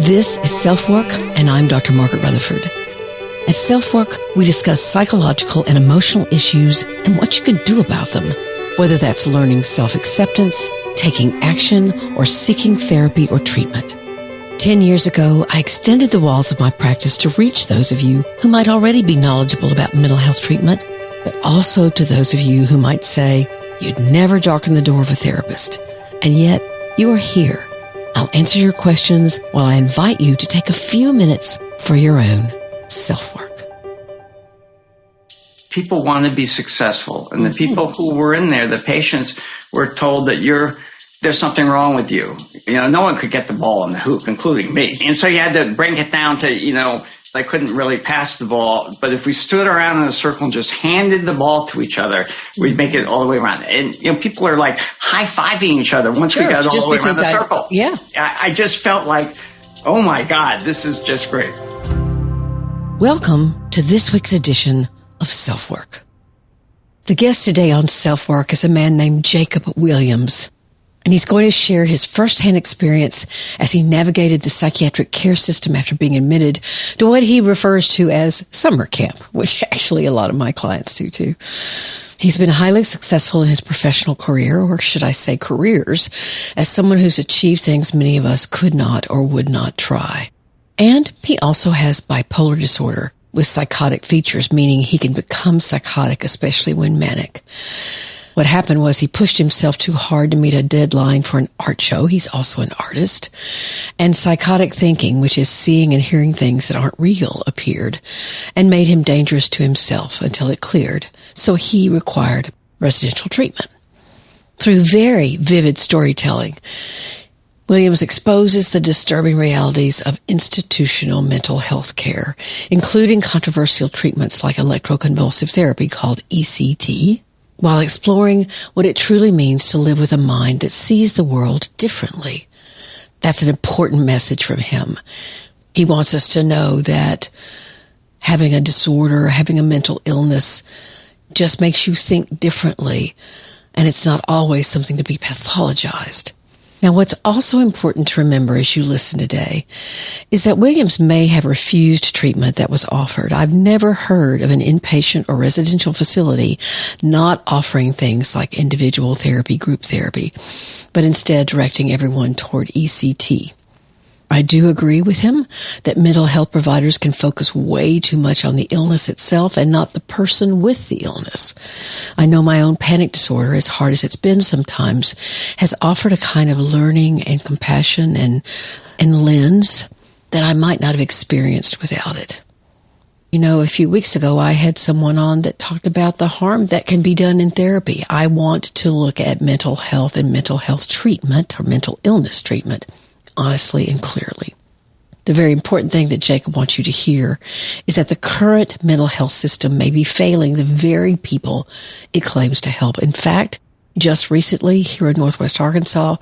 This is SelfWork, and I'm Dr. Margaret Rutherford. At SelfWork, we discuss psychological and emotional issues and what you can do about them, whether that's learning self-acceptance, taking action, or seeking therapy or treatment. 10 years ago, I extended the walls of my practice to reach those of you who might already be knowledgeable about mental health treatment, but also to those of you who might say you'd never darken the door of a therapist. And yet, you are here. I'll answer your questions while I invite you to take a few minutes for your own self-work. People want to be successful, and the people who were in there, the patients, were told that there's something wrong with you. No one could get the ball in the hoop, including me. And so you had to bring it down to, they couldn't really pass the ball. But if we stood around in a circle and just handed the ball to each other, we'd make it all the way around. And, people are like high-fiving each other once we got all the way around the circle. Yeah. I just felt like, oh my God, this is just great. Welcome to this week's edition of SelfWork. The guest today on SelfWork is a man named JaKob Williams, and he's going to share his firsthand experience as he navigated the psychiatric care system after being admitted to what he refers to as summer camp, which actually a lot of my clients do too. He's been highly successful in his professional career, or should I say careers, as someone who's achieved things many of us could not or would not try. And he also has bipolar disorder with psychotic features, meaning he can become psychotic, especially when manic. What happened was he pushed himself too hard to meet a deadline for an art show. He's also an artist. And psychotic thinking, which is seeing and hearing things that aren't real, appeared and made him dangerous to himself until it cleared. So he required residential treatment. Through very vivid storytelling, Williams exposes the disturbing realities of institutional mental health care, including controversial treatments like electroconvulsive therapy called ECT, while exploring what it truly means to live with a mind that sees the world differently. That's an important message from him. He wants us to know that having a disorder, having a mental illness just makes you think differently, and it's not always something to be pathologized. Now, what's also important to remember as you listen today is that Williams may have refused treatment that was offered. I've never heard of an inpatient or residential facility not offering things like individual therapy, group therapy, but instead directing everyone toward ECT. I do agree with him that mental health providers can focus way too much on the illness itself and not the person with the illness. I know my own panic disorder, as hard as it's been sometimes, has offered a kind of learning and compassion and lens that I might not have experienced without it. A few weeks ago, I had someone on that talked about the harm that can be done in therapy. I want to look at mental health and mental health treatment or mental illness treatment honestly and clearly. The very important thing that JaKob wants you to hear is that the current mental health system may be failing the very people it claims to help. In fact, just recently here in Northwest Arkansas,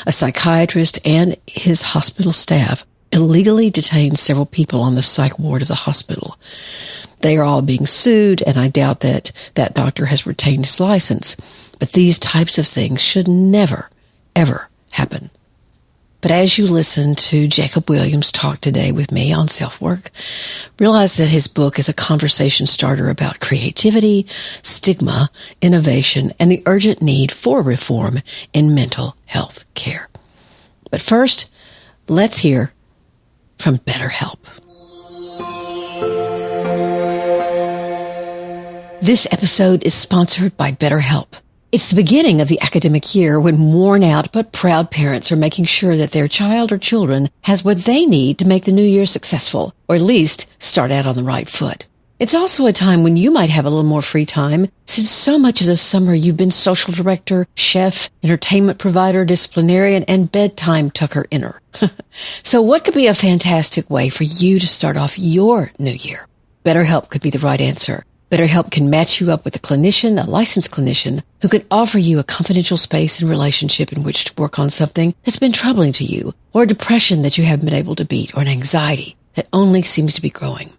a psychiatrist and his hospital staff illegally detained several people on the psych ward of the hospital. They are all being sued, and I doubt that that doctor has retained his license. But these types of things should never, ever happen. But as you listen to JaKob Williams talk today with me on SelfWork, realize that his book is a conversation starter about creativity, stigma, innovation, and the urgent need for reform in mental health care. But first, let's hear from BetterHelp. This episode is sponsored by BetterHelp. It's the beginning of the academic year when worn out but proud parents are making sure that their child or children has what they need to make the new year successful, or at least start out on the right foot. It's also a time when you might have a little more free time, since so much of the summer you've been social director, chef, entertainment provider, disciplinarian, and bedtime tucker-inner. So what could be a fantastic way for you to start off your new year? BetterHelp could be the right answer. BetterHelp can match you up with a licensed clinician, who can offer you a confidential space and relationship in which to work on something that's been troubling to you, or a depression that you haven't been able to beat, or an anxiety that only seems to be growing.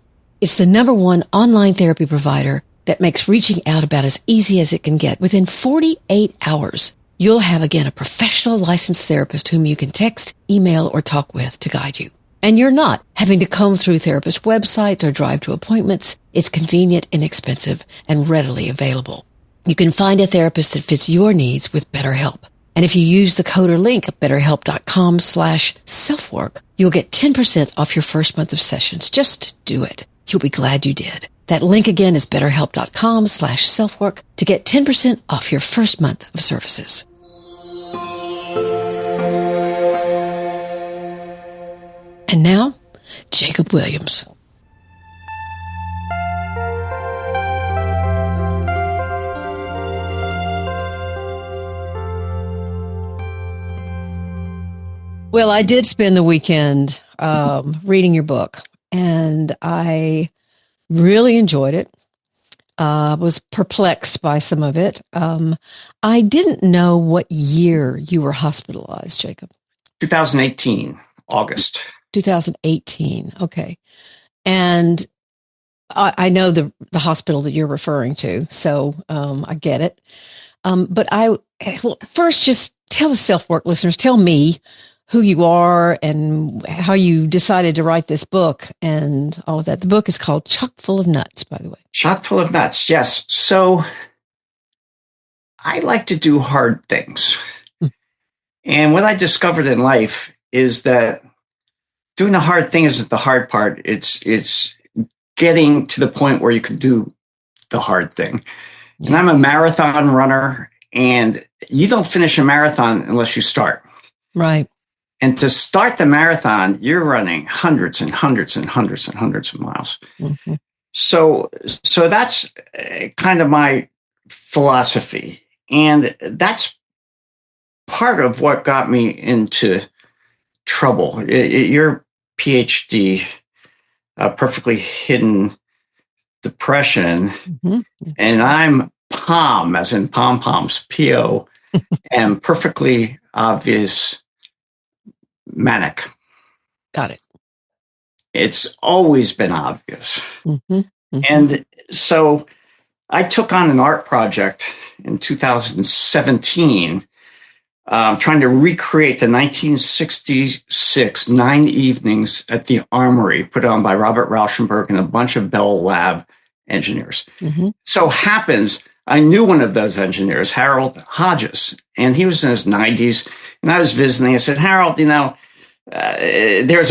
It's the #1 online therapy provider that makes reaching out about as easy as it can get. Within 48 hours, you'll have again a professional licensed therapist whom you can text, email, or talk with to guide you. And you're not having to comb through therapist websites or drive to appointments. It's convenient, inexpensive, and readily available. You can find a therapist that fits your needs with BetterHelp. And if you use the code or link at betterhelp.com/selfwork, you'll get 10% off your first month of sessions. Just do it. You'll be glad you did. That link again is betterhelp.com/selfwork to get 10% off your first month of services. And now, JaKob Williams. Well, I did spend the weekend reading your book, and I really enjoyed it. Was perplexed by some of it. I didn't know what year you were hospitalized, JaKob. 2018, August. 2018. Okay. And I know the hospital that you're referring to, so I get it. But first, just tell the SelfWork listeners, tell me who you are and how you decided to write this book and all of that. The book is called Chock Full of Nuts, by the way. Chock full of nuts, yes. So I like to do hard things. And what I discovered in life is that doing the hard thing isn't the hard part. It's getting to the point where you can do the hard thing. Yeah. And I'm a marathon runner, and you don't finish a marathon unless you start. Right. And to start the marathon, you're running hundreds and hundreds and hundreds and hundreds of miles. Mm-hmm. So that's kind of my philosophy. And that's part of what got me into trouble. Your PhD, perfectly hidden depression, mm-hmm. And I'm POM, as in pom-poms, P-O, and perfectly obvious manic. Got it. It's always been obvious. Mm-hmm. Mm-hmm. And so I took on an art project in 2017, trying to recreate the 1966 9 Evenings at the Armory, put on by Robert Rauschenberg and a bunch of Bell Lab engineers. Mm-hmm. So happens, I knew one of those engineers, Harold Hodges, and he was in his 90s. And I was visiting. I said, Harold, there's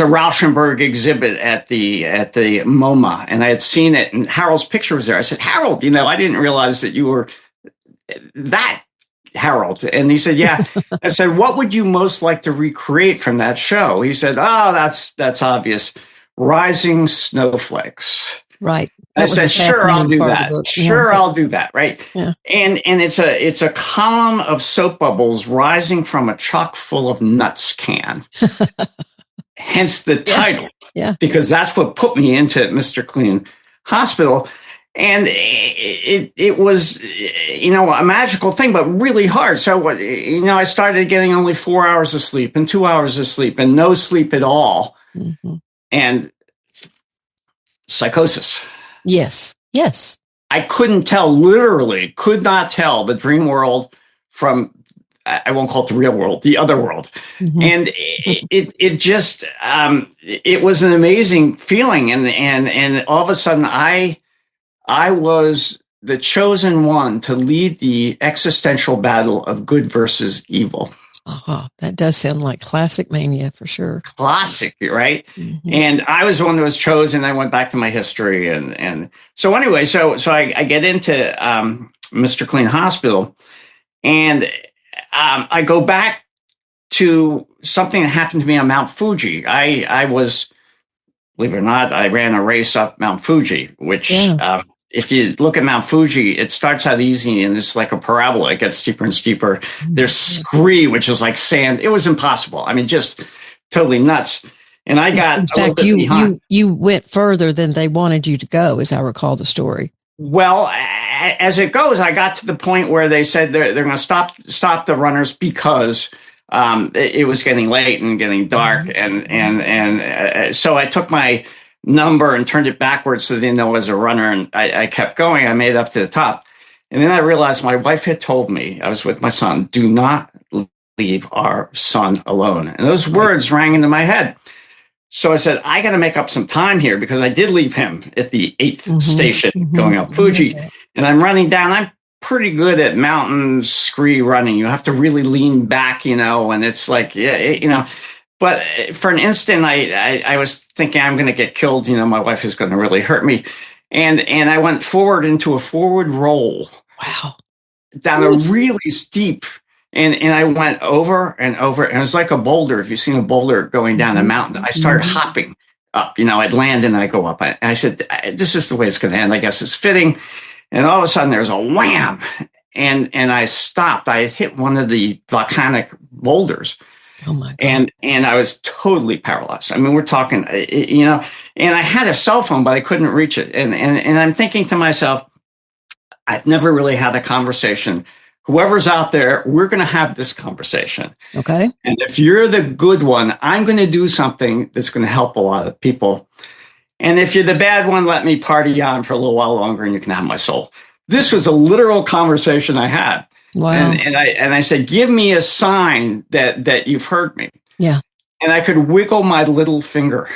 a Rauschenberg exhibit at the MoMA, and I had seen it, and Harold's picture was there. I said, Harold, I didn't realize that you were that Harold. And he said, yeah. I said, what would you most like to recreate from that show? He said, oh, that's obvious. Rising Snowflakes. Right. I said, sure, I'll do that. Sure, I'll do that. Right. Yeah. And it's a column of soap bubbles rising from a chock full of nuts can. Hence the title. Yeah. Because that's what put me into Mr. Clean Hospital. And it was, a magical thing, but really hard. So, I started getting only 4 hours of sleep and 2 hours of sleep and no sleep at all. Mm-hmm. And psychosis. Yes. I could not tell the dream world from, I won't call it the real world, the other world. Mm-hmm. And it just, it was an amazing feeling. And all of a sudden I was the chosen one to lead the existential battle of good versus evil. Uh-huh. That does sound like classic mania for sure. Classic, right? Mm-hmm. And I was the one that was chosen. I went back to my history. And so anyway, so I get into Mr. Clean Hospital, and I go back to something that happened to me on Mount Fuji. I was, believe it or not, I ran a race up Mount Fuji, which if you look at Mount Fuji, it starts out easy and it's like a parabola. It gets steeper and steeper. There's scree, which is like sand. It was impossible. I mean, just totally nuts. And I got, in fact, you went further than they wanted you to go, as I recall the story. Well, as it goes, I got to the point where they said they're going to stop the runners because it was getting late and getting dark. Mm-hmm. And so I took my number and turned it backwards so they didn't know I was a runner. And I kept going. I made it up to the top. And then I realized my wife had told me, I was with my son, do not leave our son alone. And those words rang into my head. So I said, I got to make up some time here because I did leave him at the 8th station going up Fuji. And I'm running down. I'm pretty good at mountain scree running. You have to really lean back, and it's like, but for an instant, I was thinking I'm going to get killed. My wife is going to really hurt me. And I went forward into a forward roll. Wow. Down a really steep, and I went over and over, and it was like a boulder. If you've seen a boulder going down a mountain, I started hopping up. I'd land and then I go up. And I said, "This is the way it's going to end. I guess it's fitting." And all of a sudden, there's a wham, and I stopped. I had hit one of the volcanic boulders. Oh my God. And I was totally paralyzed. I mean, we're talking, and I had a cell phone, but I couldn't reach it. And I'm thinking to myself, I've never really had a conversation. Whoever's out there, we're going to have this conversation. Okay. And if you're the good one, I'm going to do something that's going to help a lot of people. And if you're the bad one, let me party on for a little while longer and you can have my soul. This was a literal conversation I had. Wow. And I said, give me a sign that you've heard me. Yeah. And I could wiggle my little finger.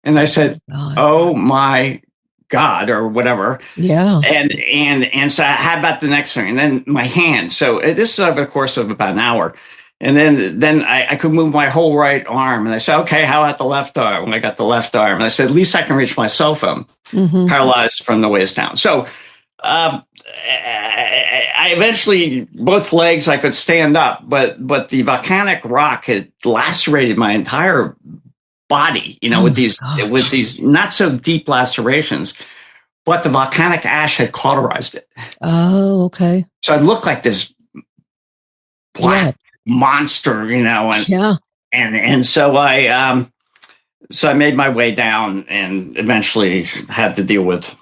And I said, oh my God, or whatever. Yeah. And so how about the next thing? And then my hand. So this is over the course of about an hour. And then I could move my whole right arm. And I said, okay, how about the left arm? And I got the left arm. And I said, at least I can reach my cell phone, paralyzed from the waist down. So I eventually, both legs, I could stand up, but the volcanic rock had lacerated my entire body, with these not so deep lacerations, but the volcanic ash had cauterized it. Oh, okay. So I looked like this black monster, and so I made my way down and eventually had to deal with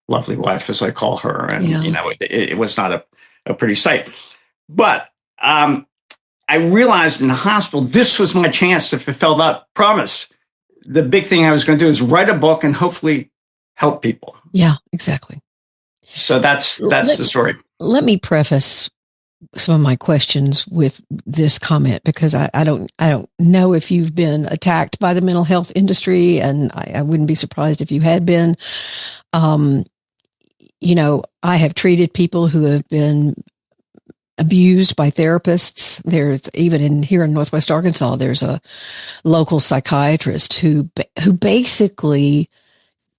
lovely wife, as I call her. And, it was not a pretty sight, but I realized in the hospital, this was my chance to fulfill that promise. The big thing I was going to do is write a book and hopefully help people. Yeah, exactly. So that's the story. Let me preface some of my questions with this comment, because I don't know if you've been attacked by the mental health industry, and I wouldn't be surprised if you had been. I have treated people who have been abused by therapists. There's even here in Northwest Arkansas, there's a local psychiatrist who basically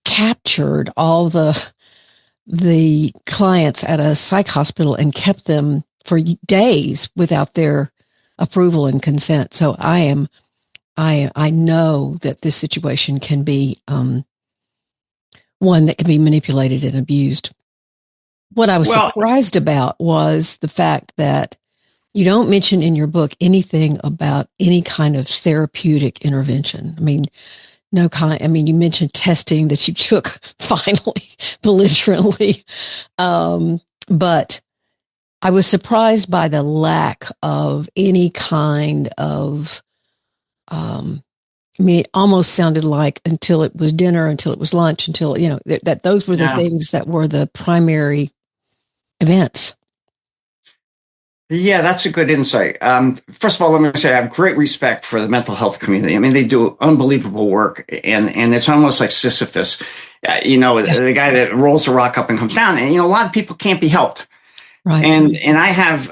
captured all the clients at a psych hospital and kept them for days without their approval and consent. So I know that this situation can be one that can be manipulated and abused. What I was surprised about was the fact that you don't mention in your book anything about any kind of therapeutic intervention. I mean, you mentioned testing that you took finally, belligerently. But I was surprised by the lack of any kind of, it almost sounded like until it was dinner, until it was lunch, until, that those were the things that were the primary events. Yeah, that's a good insight. First of all, let me say I have great respect for the mental health community. I mean, they do unbelievable work, and it's almost like Sisyphus, the guy that rolls the rock up and comes down. And, a lot of people can't be helped. Right. And I have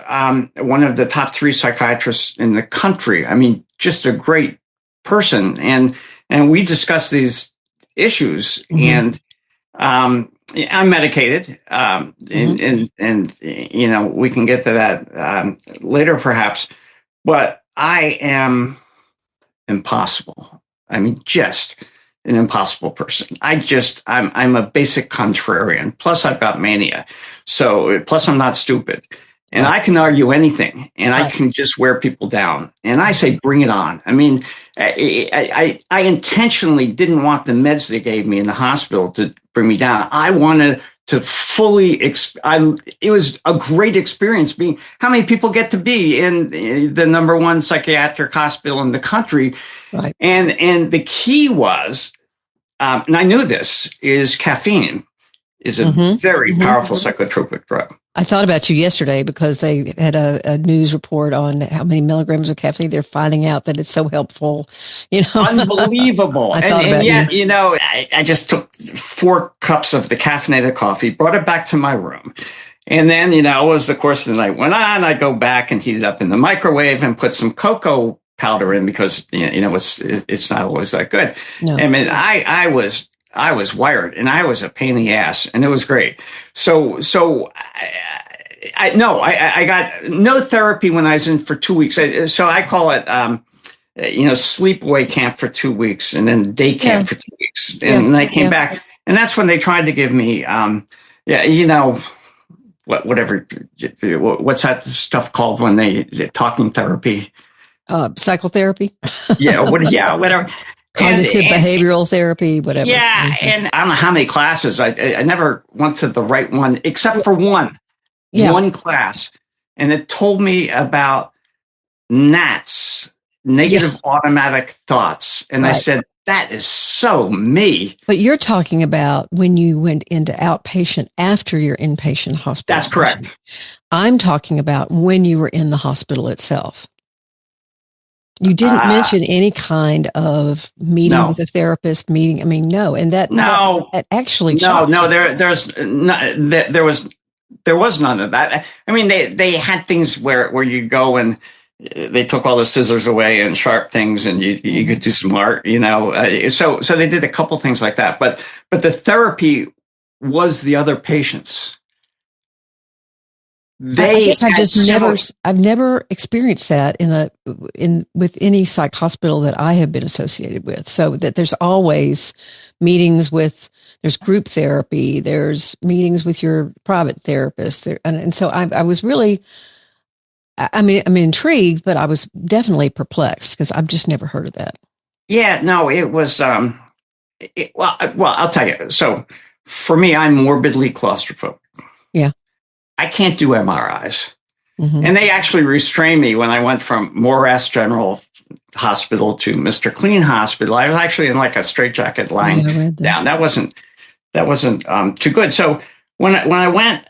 one of the top 3 psychiatrists in the country. I mean, just a great person. And we discuss these issues, and I'm medicated, and we can get to that later perhaps, but I am impossible. I mean, just an impossible person. I'm a basic contrarian. Plus I've got mania. So plus I'm not stupid, and I can argue anything, and I can just wear people down, and I say, bring it on. I mean, I intentionally didn't want the meds they gave me in the hospital to bring me down. I wanted to fully, it was a great experience being, how many people get to be in the number 1 psychiatric hospital in the country? Right. And the key was, and I knew this, is caffeine is a very powerful psychotropic drug. I thought about you yesterday because they had a news report on how many milligrams of caffeine. They're finding out that it's so helpful. Unbelievable. I thought And about yet, you. I just took 4 cups of the caffeinated coffee, brought it back to my room. And then, as the course of the night went on, I go back and heat it up in the microwave and put some cocoa powder in because, it's not always that good. No. I mean, I was wired and I was a pain in the ass and it was great. So I got no therapy when I was in for 2 weeks. So I call it, sleepaway camp for 2 weeks and then day camp for 2 weeks. And I came back and that's when they tried to give me, what's that stuff called when they talking therapy? Psychotherapy. Whatever. Cognitive behavioral therapy, whatever. Yeah. And I don't know how many classes. I never went to the right one except for one class. And it told me about NATs, negative automatic thoughts. And I said, that is so me. But you're talking about when you went into outpatient after your inpatient hospital. That's correct. I'm talking about when you were in the hospital itself. You didn't mention any kind of meeting with a therapist, no. And that actually there was none of that. I mean, they had things where you go and they took all the scissors away and sharp things and you could do some art, so they did a couple things like that. But the therapy was the other patients. I guess I've never experienced that with any psych hospital that I have been associated with. So that there's always meetings there's group therapy, there's meetings with your private therapist. And so I was really, I'm intrigued, but I was definitely perplexed because I've just never heard of that. Yeah, no, it was, well, I'll tell you. So for me, I'm morbidly claustrophobic. Yeah. I can't do MRIs. Mm-hmm. And they actually restrained me when I went from Morass General Hospital to Mr. Clean Hospital. I was actually in like a straitjacket lying down. That wasn't too good. So when I went,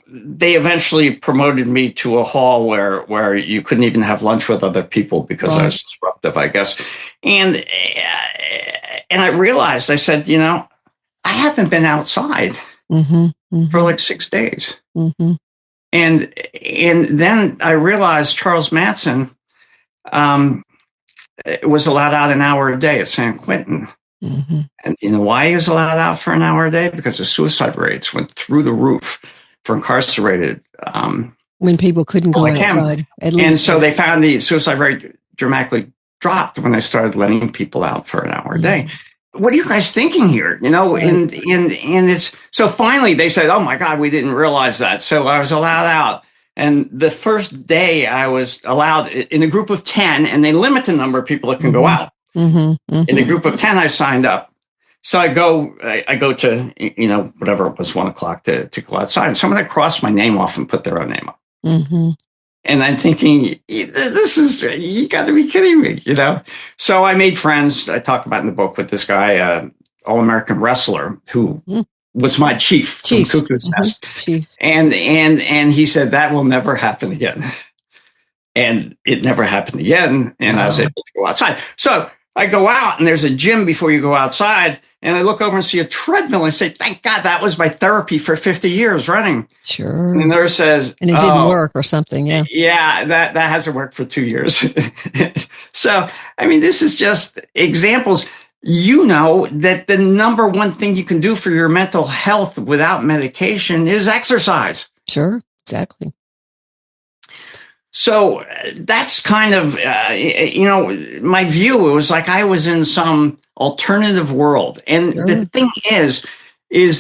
they eventually promoted me to a hall where you couldn't even have lunch with other people because I was disruptive, I guess. And I realized, I said, I haven't been outside for like 6 days. Mm-hmm. And then I realized Charles Manson was allowed out an hour a day at San Quentin. Mm-hmm. And you know why he was allowed out for an hour a day? Because the suicide rates went through the roof for incarcerated. When people couldn't go outside. And so they found the suicide rate dramatically dropped when they started letting people out for an hour a day. What are you guys thinking here? And it's so finally they said, oh my God, we didn't realize that. So I was allowed out. And the first day I was allowed in a group of 10, and they limit the number of people that can go out. Mm-hmm. Mm-hmm. In a group of 10, I signed up. So I go to, whatever it was, 1 o'clock to go outside. And someone had crossed my name off and put their own name up. Mm-hmm. And I'm thinking, you got to be kidding me, So I made friends. I talk about in the book with this guy, All-American wrestler, who was my chief. From Cuckoo's Nest. Chief. And he said, that will never happen again. And it never happened again. And I was able to go outside. So I go out and there's a gym before you go outside. And I look over and see a treadmill and say, thank God that was my therapy for 50 years running. Sure. And the nurse says, and it didn't work or something. Yeah. Yeah. That hasn't worked for 2 years. So, this is just examples. That the number one thing you can do for your mental health without medication is exercise. Sure. Exactly. So that's kind of, my view. It was like I was in some alternative world. And the thing is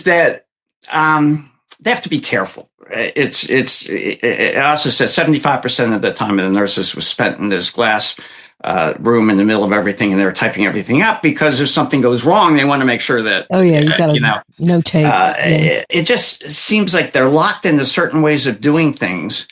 that they have to be careful. It also says 75% of the time of the nurses was spent in this glass room in the middle of everything, and they're typing everything up because if something goes wrong, they want to make sure that. Oh yeah, you got to notate. It just seems like they're locked into certain ways of doing things.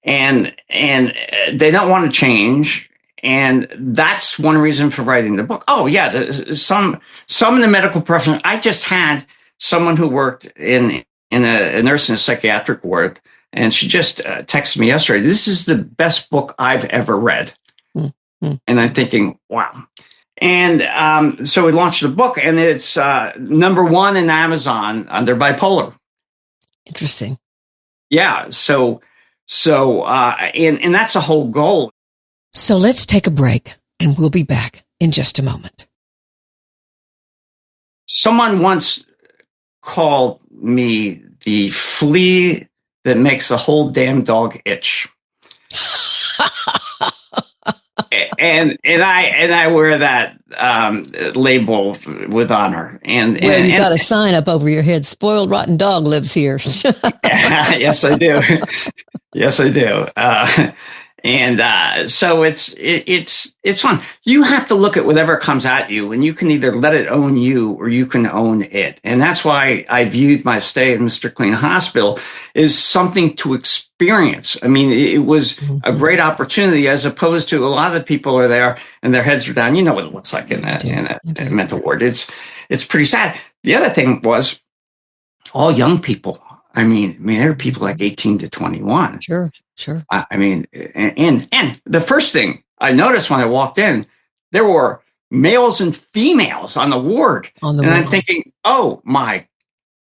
And they don't want to change. And that's one reason for writing the book. Oh yeah. Some in the medical profession. I just had someone who worked in a nurse in a psychiatric ward, and she just texted me yesterday, "This is the best book I've ever read." Mm-hmm. And I'm thinking, wow. And so we launched the book, and it's number one in Amazon under bipolar. Interesting. Yeah. So and that's the whole goal. So let's take a break, and we'll be back in just a moment. Someone once called me the flea that makes the whole damn dog itch. and I wear that label with honor. And you got a sign up over your head: "Spoiled rotten dog lives here." Yes, I do. Yes, I do. So it's fun. You have to look at whatever comes at you, and you can either let it own you or you can own it. And that's why I viewed my stay at Mr. Clean Hospital as something to experience. I mean, it was a great opportunity, as opposed to a lot of the people are there and their heads are down. You know what it looks like in a mental ward. It's pretty sad. The other thing was all young people. I mean, there are people like 18 to 21. Sure. I mean, and the first thing I noticed when I walked in, there were males and females on the ward. I'm thinking, oh my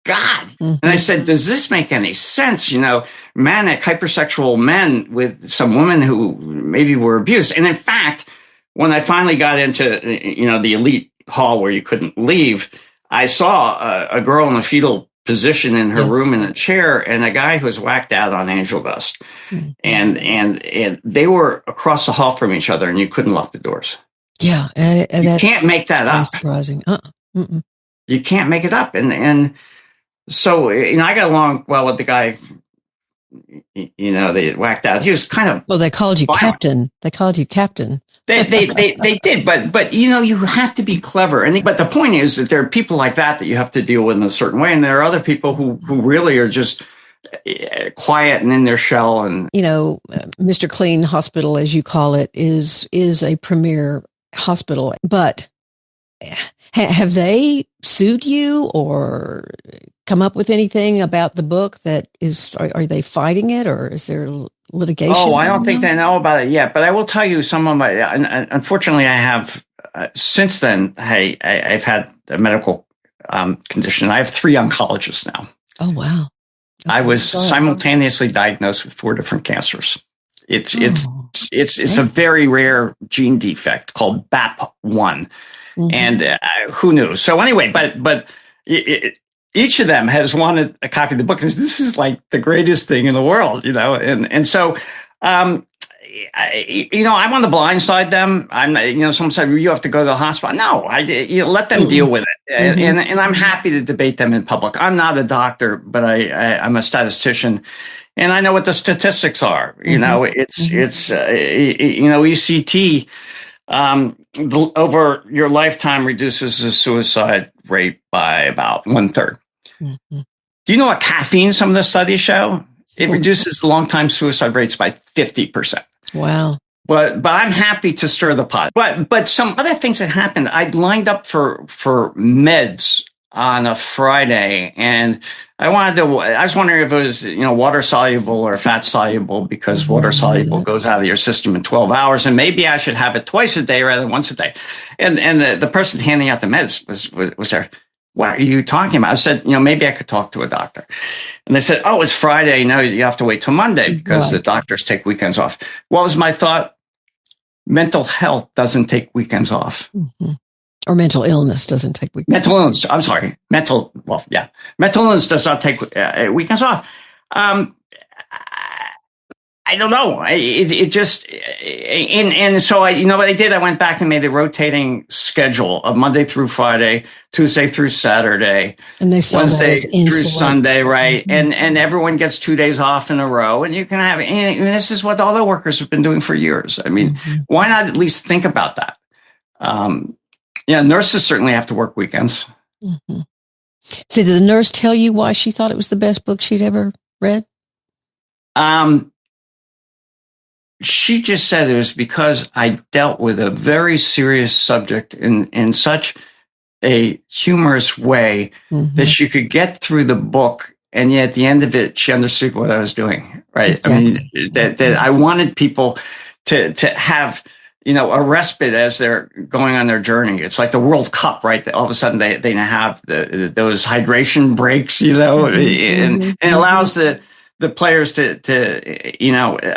God. Mm-hmm. And I said, does this make any sense? You know, manic, hypersexual men with some women who maybe were abused. And in fact, when I finally got into, the elite hall where you couldn't leave, I saw a girl in a fetal position in her room in a chair, and a guy who was whacked out on angel dust. Mm-hmm. And they were across the hall from each other, and you couldn't lock the doors. Yeah. And you can't make that up. Surprising. You can't make it up. And so, I got along well with the guy, they whacked out. He was kind of, well, they called you violent. Captain. They called you Captain. They did, but you have to be clever. But the point is that there are people like that you have to deal with in a certain way, and there are other people who really are just quiet and in their shell. And Mr. Clean Hospital, as you call it, is a premier hospital. But have they sued you or come up with anything about the book that is? Are they fighting it, or is there litigation? Oh, I don't think they know about it yet, but I will tell you some of my, unfortunately I have, since then, I've had a medical condition. I have 3 oncologists now. Oh, wow. Okay. I was simultaneously diagnosed with 4 different cancers. It's a very rare gene defect called BAP1. Mm-hmm. And who knew? So anyway, but each of them has wanted a copy of the book. This is like the greatest thing in the world, and so, I want to blindside them. Someone said, you have to go to the hospital. No, let them deal with it. And I'm happy to debate them in public. I'm not a doctor, but I'm a statistician, and I know what the statistics are. ECT, over your lifetime reduces the suicide rate by about 1/3. Mm-hmm. Do you know what caffeine, some of the studies show? It reduces long-time suicide rates by 50%. Wow. But I'm happy to stir the pot. But some other things that happened, I'd lined up for meds on a Friday, and I was wondering if it was, water soluble or fat soluble, because water soluble goes out of your system in 12 hours, and maybe I should have it twice a day rather than once a day. And the person handing out the meds was there. What are you talking about? I said, maybe I could talk to a doctor. And they said, oh, it's Friday. No, you have to wait till Monday because the doctors take weekends off. What was my thought? Mental health doesn't take weekends off. Mm-hmm. Or mental illness doesn't take weekends. Mental illness. I'm sorry. Mental illness does not take weekends off. I don't know. It just, and so what I did? I went back and made a rotating schedule of Monday through Friday, Tuesday through Saturday, and they Wednesday through Sunday, right? Mm-hmm. And everyone gets 2 days off in a row, and you can have. And this is what all the workers have been doing for years. I mean, why not at least think about that? Nurses certainly have to work weekends. Mm-hmm. So, did the nurse tell you why she thought it was the best book she'd ever read? She just said it was because I dealt with a very serious subject in such a humorous way that she could get through the book And yet at the end of it, she understood what I was doing. Right. Exactly. I mean, that I wanted people to have, a respite as they're going on their journey. It's like the World Cup, right? All of a sudden they have those hydration breaks, and it allows the players to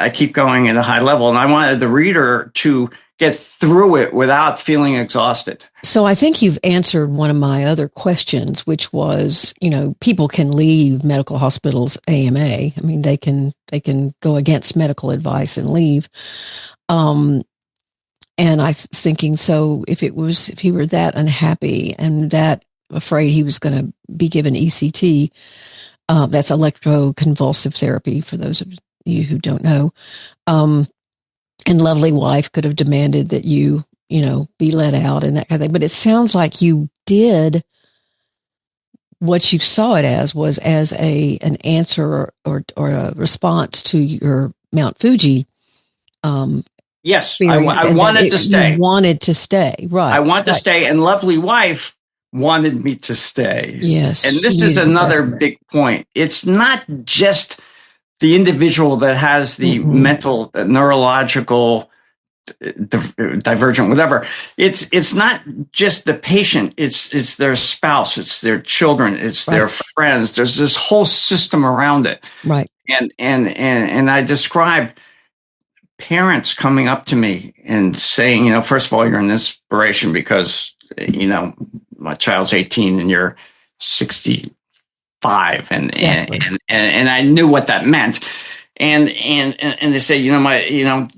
I keep going at a high level, and I wanted the reader to get through it without feeling exhausted. So I think you've answered one of my other questions, which was, people can leave medical hospitals AMA. I mean, they can go against medical advice and leave. And I was thinking, so if he were that unhappy and that afraid he was going to be given ECT, that's electroconvulsive therapy for those of you who don't know. And lovely wife could have demanded that you be let out and that kind of thing. But it sounds like you did what you saw it as was as an answer or a response to your Mount Fuji. Yes, I wanted to stay. You wanted to stay, right? I wanted to stay, and lovely wife wanted me to stay. Yes, and this is another big point. It's not just the individual that has the mental, neurological, divergent, whatever. It's not just the patient. It's their spouse. It's their children. It's their friends. There's this whole system around it. Right. And I describe parents coming up to me and saying, first of all, you're an inspiration because, my child's 18 and you're 65. And I knew what that meant. And they say,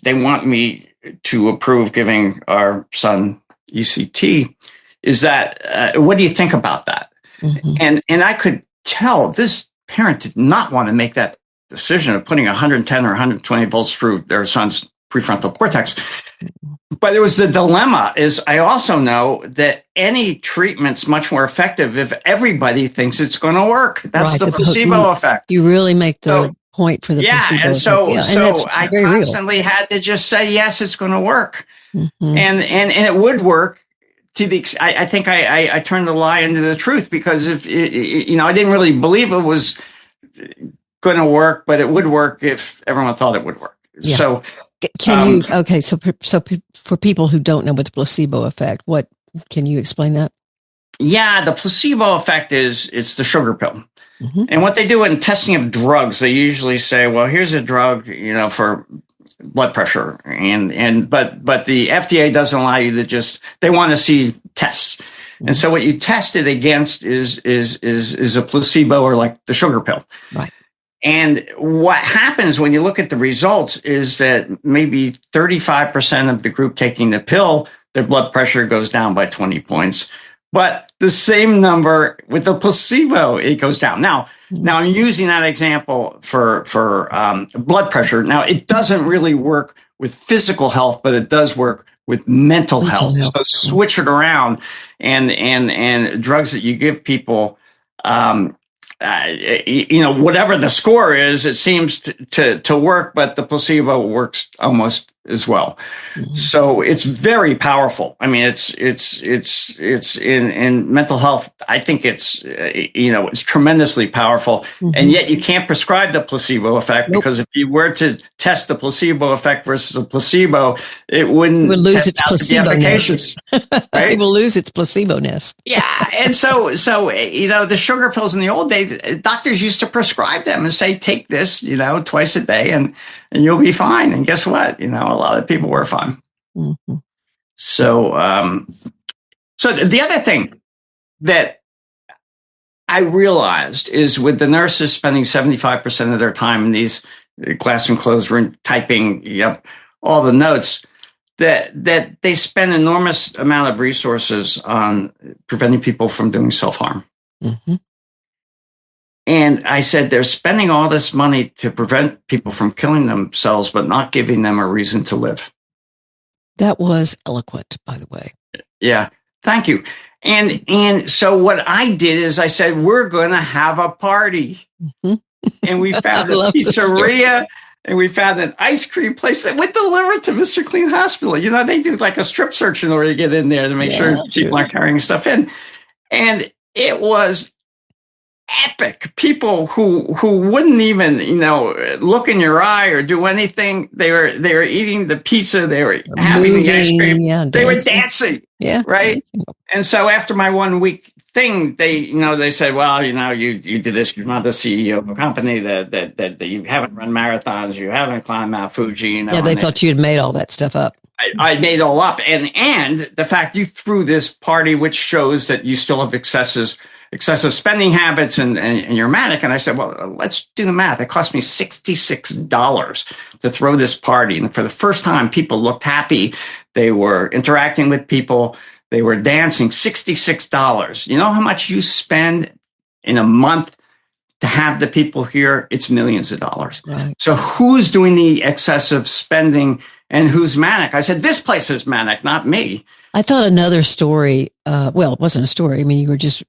they want me to approve giving our son ECT. Is that, what do you think about that? And I could tell this parent did not want to make that decision of putting 110 or 120 volts through their son's prefrontal cortex. But it was the dilemma is I also know that any treatment's much more effective if everybody thinks it's going to work. That's the placebo effect. You really make the point for the placebo effect. So I constantly had to just say, yes, it's going to work. And it would work. I think I turned the lie into the truth because if I didn't really believe it was going to work, but it would work if everyone thought it would work. Yeah. So so for people who don't know what the placebo effect, what can you explain that? Yeah, the placebo effect it's the sugar pill. And what they do in testing of drugs, they usually say, well, here's a drug, for blood pressure. But the FDA doesn't allow you to they want to see tests. And so what you test it against is a placebo or like the sugar pill. Right. And what happens when you look at the results is that maybe 35% of the group taking the pill, their blood pressure goes down by 20 points. But the same number with the placebo, it goes down. Now I'm using that example for blood pressure. Now, it doesn't really work with physical health, but it does work with mental health. So switch it around and drugs that you give people, whatever the score is, it seems to work, but the placebo works almost as well. So it's very powerful. I mean, it's in mental health. I think it's tremendously powerful, and yet you can't prescribe the placebo effect because if you were to test the placebo effect versus a placebo, it would lose its placebo-ness. Right? It will lose its placebo-ness. Yeah, and so the sugar pills in the old days, doctors used to prescribe them and say, take this, twice a day, and you'll be fine. And guess what? A lot of people were fine. So the other thing that I realized is with the nurses spending 75% of their time in these glass enclosed room typing all the notes, that they spend enormous amount of resources on preventing people from doing self-harm. And I said, they're spending all this money to prevent people from killing themselves, but not giving them a reason to live. That was eloquent, by the way. Yeah. Thank you. And so what I did is I said, we're going to have a party. And we found a pizzeria and we found an ice cream place that would deliver to Mr. Clean Hospital. They do like a strip search in order to get in there to make sure people aren't carrying stuff in. And it was epic people who wouldn't even, look in your eye or do anything. They were eating the pizza. They were having the ice cream. Yeah, they were dancing. Yeah. Right. And so after my 1 week thing, they said, well, you did this. You're not the CEO of a company that you haven't run marathons. You haven't climbed Mount Fuji. Yeah, they thought you had made all that stuff up. I made it all up. And the fact you threw this party, which shows that you still have excessive spending habits and you're manic. And I said, well, let's do the math. It cost me $66 to throw this party. And for the first time, people looked happy. They were interacting with people. They were dancing. $66. You know how much you spend in a month to have the people here? It's millions of dollars. Right. So who's doing the excessive spending and who's manic? I said, this place is manic, not me. I thought another story, it wasn't a story. I mean, you were just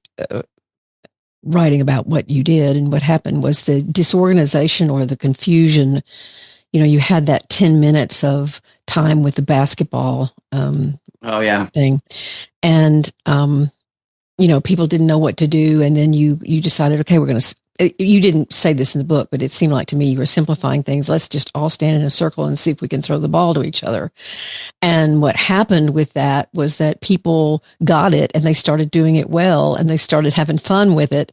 writing about what you did, and what happened was the disorganization or the confusion. You had that 10 minutes of time with the basketball thing. And, people didn't know what to do. And then you decided, okay, we're going to, you didn't say this in the book, but it seemed like to me you were simplifying things. Let's just all stand in a circle and see if we can throw the ball to each other. And what happened with that was that people got it and they started doing it well and they started having fun with it.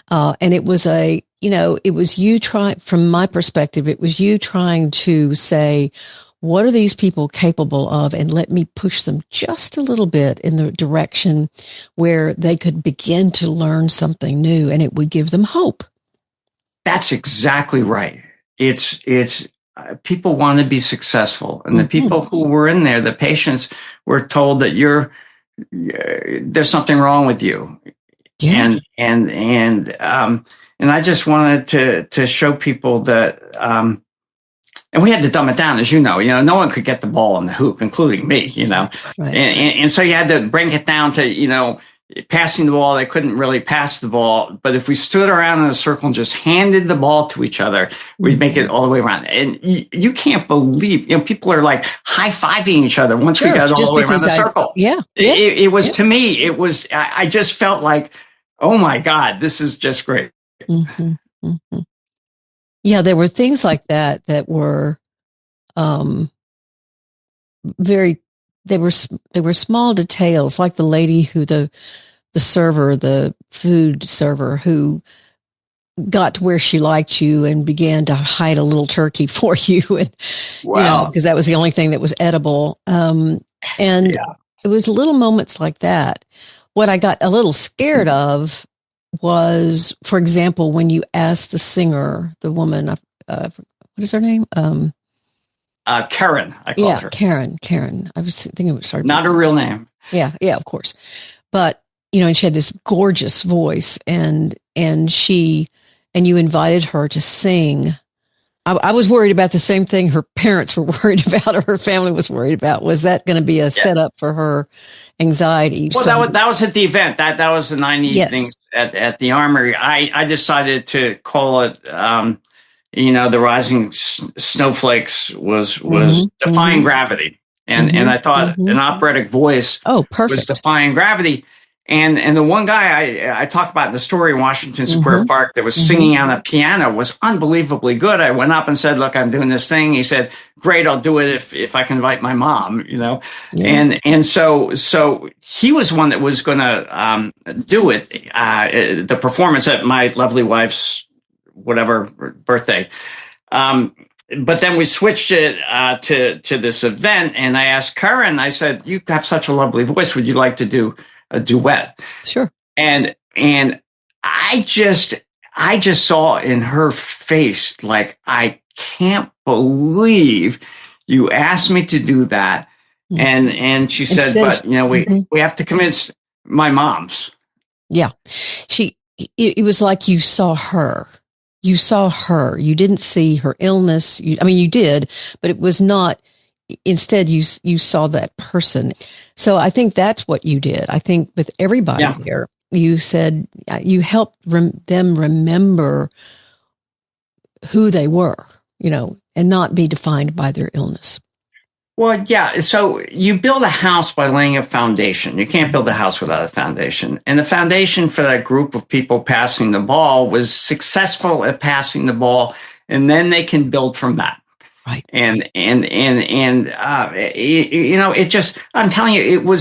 And it was it was you trying, from my perspective, it was you trying to say, what are these people capable of? And let me push them just a little bit in the direction where they could begin to learn something new and it would give them hope. That's exactly right. It's people want to be successful. And the people who were in there, the patients, were told that there's something wrong with you. Yeah. And I just wanted to show people that, and we had to dumb it down, as you know, no one could get the ball in the hoop, including me, Right. And so you had to bring it down to, passing the ball. They couldn't really pass the ball, but if we stood around in a circle and just handed the ball to each other, we'd make it all the way around. And you can't believe, people are like high-fiving each other once we got all the way around the circle. Yeah. It was, to me, it was, I just felt like, oh my God, this is just great. Mm-hmm. Mm-hmm. Yeah, there were things like that were they were small details, like the lady who the server, the food server, who got to where she liked you and began to hide a little turkey for you, and Wow. because that was the only thing that was edible. And it was little moments like that. What I got a little scared of was, for example, when you asked the singer, the woman, what is her name? Karen, I called her. Karen. I was thinking it was hard. Not her real name. Yeah, of course. But, and she had this gorgeous voice, and you invited her to sing. I was worried about the same thing her parents were worried about, or her family was worried about. Was that going to be a setup for her anxiety? Well, that was at the event. That was the 90 thing at the Armory. I decided to call it, the rising snowflakes was defying gravity. And I thought an operatic voice was defying gravity. And the one guy I talk about in the story in Washington Square Park that was singing on a piano was unbelievably good. I went up and said, look, I'm doing this thing. He said, great, I'll do it if I can invite my mom, Yeah. And so he was one that was going to do it, the performance at my lovely wife's whatever birthday. But then we switched it to this event, and I asked Karen, I said, you have such a lovely voice. Would you like to do a duet? Sure. And I just saw in her face, like, I can't believe you asked me to do that. And she said, but we have to convince my moms. Yeah. It was like you saw her. You saw her. You didn't see her illness. You did, but it was not. Instead, you saw that person. So I think that's what you did. I think with everybody here, you said you helped them remember who they were, and not be defined by their illness. Well, yeah. So you build a house by laying a foundation. You can't build a house without a foundation. And the foundation for that group of people passing the ball was successful at passing the ball, and then they can build from that. Right. And it just, I'm telling you,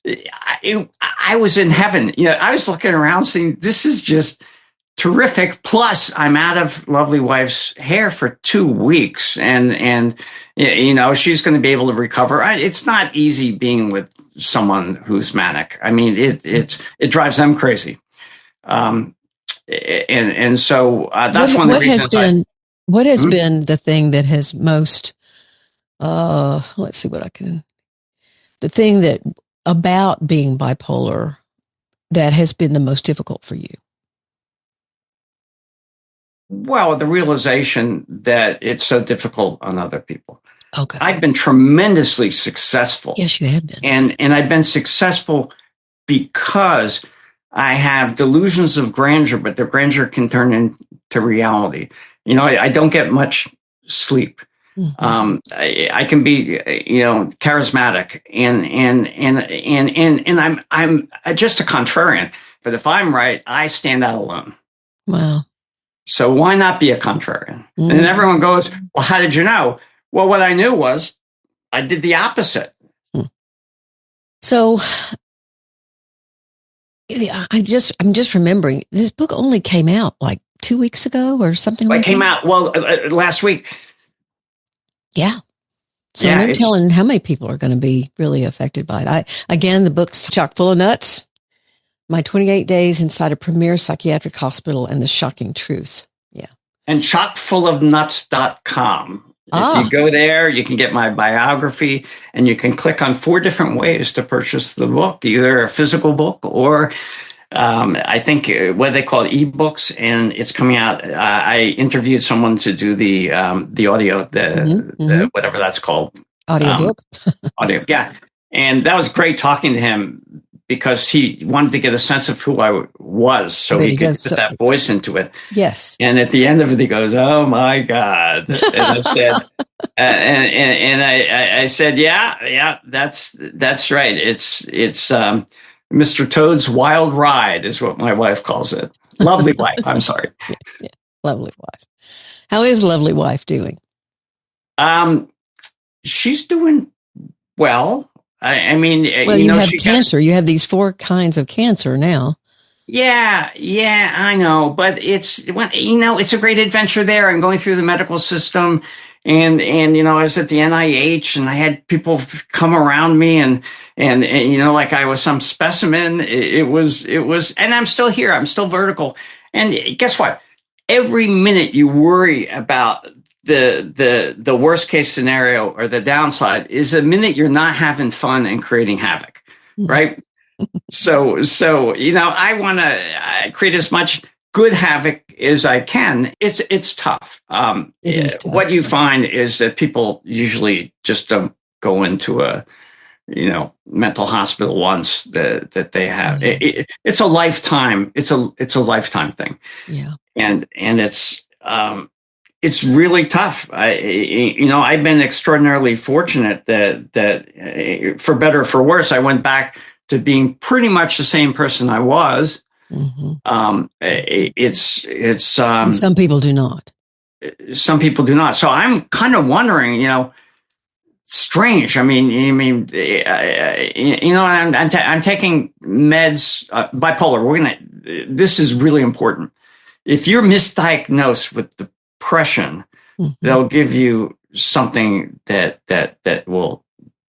I was in heaven. I was looking around saying, this is just terrific. Plus, I'm out of lovely wife's hair for 2 weeks, and she's going to be able to recover. It's not easy being with someone who's manic. I mean, it drives them crazy. So that's one of the reasons. What has been the thing that has most? Let's see what I can. The thing that about being bipolar that has been the most difficult for you. Well, the realization that it's so difficult on other people. Okay. I've been tremendously successful. Yes, you have been. And I've been successful because I have delusions of grandeur, but the grandeur can turn into reality. I don't get much sleep. Mm-hmm. I can be, charismatic and I'm just a contrarian, but if I'm right, I stand out alone. Wow. So why not be a contrarian? Mm. And everyone goes, well, how did you know? Well, what I knew was I did the opposite. So I'm just remembering this book only came out like 2 weeks ago or something like that. It came out, last week. Yeah. So I'm telling how many people are going to be really affected by it. Again, the book's chock full of nuts. My 28 Days Inside a Premier Psychiatric Hospital and the Shocking Truth. Yeah. And chockfullofnuts.com. If you go there, you can get my biography, and you can click on 4 different ways to purchase the book, either a physical book or I think what they call ebooks, and it's coming out. I interviewed someone to do the audio, the whatever that's called. Audiobook. Audio, yeah. And that was great talking to him, because he wanted to get a sense of who I was, so he could put that voice into it. Yes. And at the end of it, he goes, "Oh my God!" And I said, I said, "Yeah, that's right. It's Mr. Toad's Wild Ride is what my wife calls it. Lovely wife. I'm sorry. Yeah. Lovely wife. How is lovely wife doing? She's doing well. I mean, you have cancer. You have these 4 kinds of cancer now. Yeah, I know. But it's a great adventure there, and going through the medical system. And I was at the NIH, and I had people come around me and like I was some specimen. It was, and I'm still here. I'm still vertical. And guess what? Every minute you worry about the worst case scenario or the downside is a minute you're not having fun and creating havoc, right? So I want to create as much good havoc as I can. It's tough. It is tough. What you find is that people usually just don't go into a mental hospital once that they have. Mm-hmm. It's a lifetime. It's a lifetime thing. Yeah, and it's really tough. I've been extraordinarily fortunate that for better or for worse, I went back to being pretty much the same person I was. Mm-hmm. Some people do not. Some people do not. So I'm kind of wondering, strange. I mean, I'm taking meds, bipolar. This is really important. If you're misdiagnosed with depression, mm-hmm. they'll give you something that will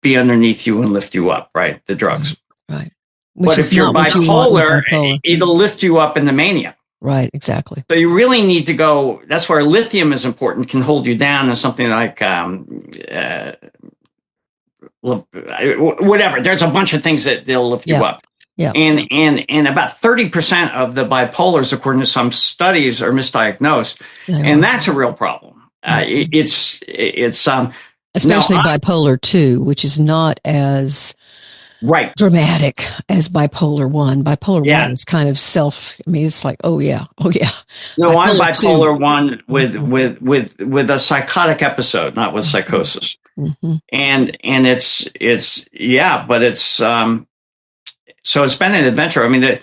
be underneath you and lift you up, right? The drugs. Right. But if you're bipolar, it'll lift you up in the mania. Right, exactly. So you really need to go, that's where lithium is important, can hold you down, and something like whatever. There's a bunch of things that they'll lift you up. Yeah. And about 30% of the bipolars, according to some studies, are misdiagnosed. And that's a real problem. It's especially bipolar 2, which is not as dramatic as bipolar 1. Bipolar 1 is kind of it's like, oh yeah. No, I'm bipolar 2. 1 with a psychotic episode, not with psychosis. Mm-hmm. And it's yeah, but it's so it's been an adventure. I mean,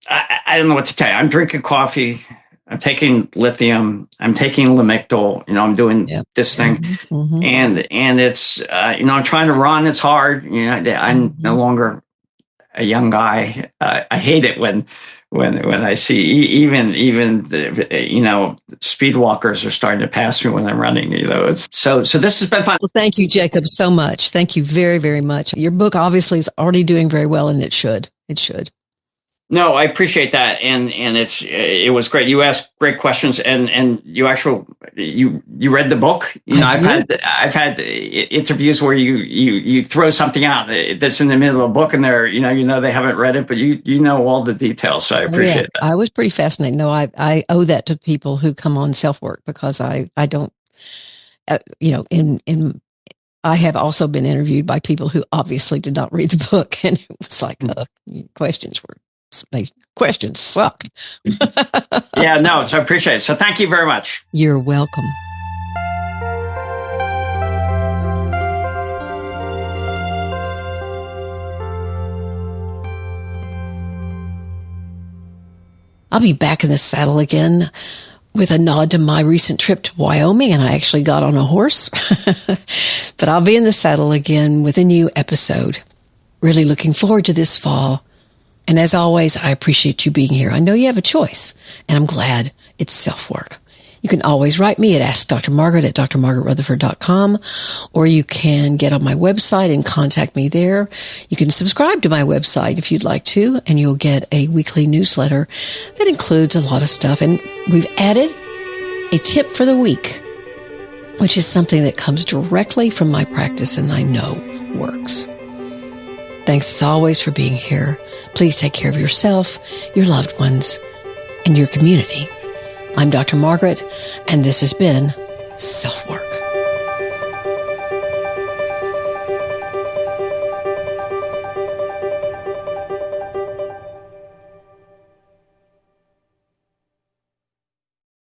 I don't know what to tell you. I'm drinking coffee. I'm taking lithium. I'm taking Lamictal. I'm doing this thing, Mm-hmm. and it's I'm trying to run. It's hard. I'm no longer a young guy. I hate it when I see even speed walkers are starting to pass me when I'm running. It's so this has been fun. Well, thank you, JaKob, so much. Thank you very, very much. Your book obviously is already doing very well, and it should. It should. No, I appreciate that, and it was great. You asked great questions, and you read the book. I've had interviews where you throw something out that's in the middle of the book, and they're they haven't read it, but you know all the details. So I appreciate that. I was pretty fascinated. No, I owe that to people who come on SelfWork, because I don't I have also been interviewed by people who obviously did not read the book, and it was like questions suck. Yeah, no, so I appreciate it. So thank you very much. You're welcome. I'll be back in the saddle again with a nod to my recent trip to Wyoming, and I actually got on a horse. But I'll be in the saddle again with a new episode. Really looking forward to this fall. And as always, I appreciate you being here. I know you have a choice, and I'm glad it's SelfWork. You can always write me at AskDrMargaret at drmargaretrutherford.com, or you can get on my website and contact me there. You can subscribe to my website if you'd like to, and you'll get a weekly newsletter that includes a lot of stuff. And we've added a tip for the week, which is something that comes directly from my practice and I know works. Thanks as always for being here. Please take care of yourself, your loved ones, and your community. I'm Dr. Margaret, and this has been SelfWork.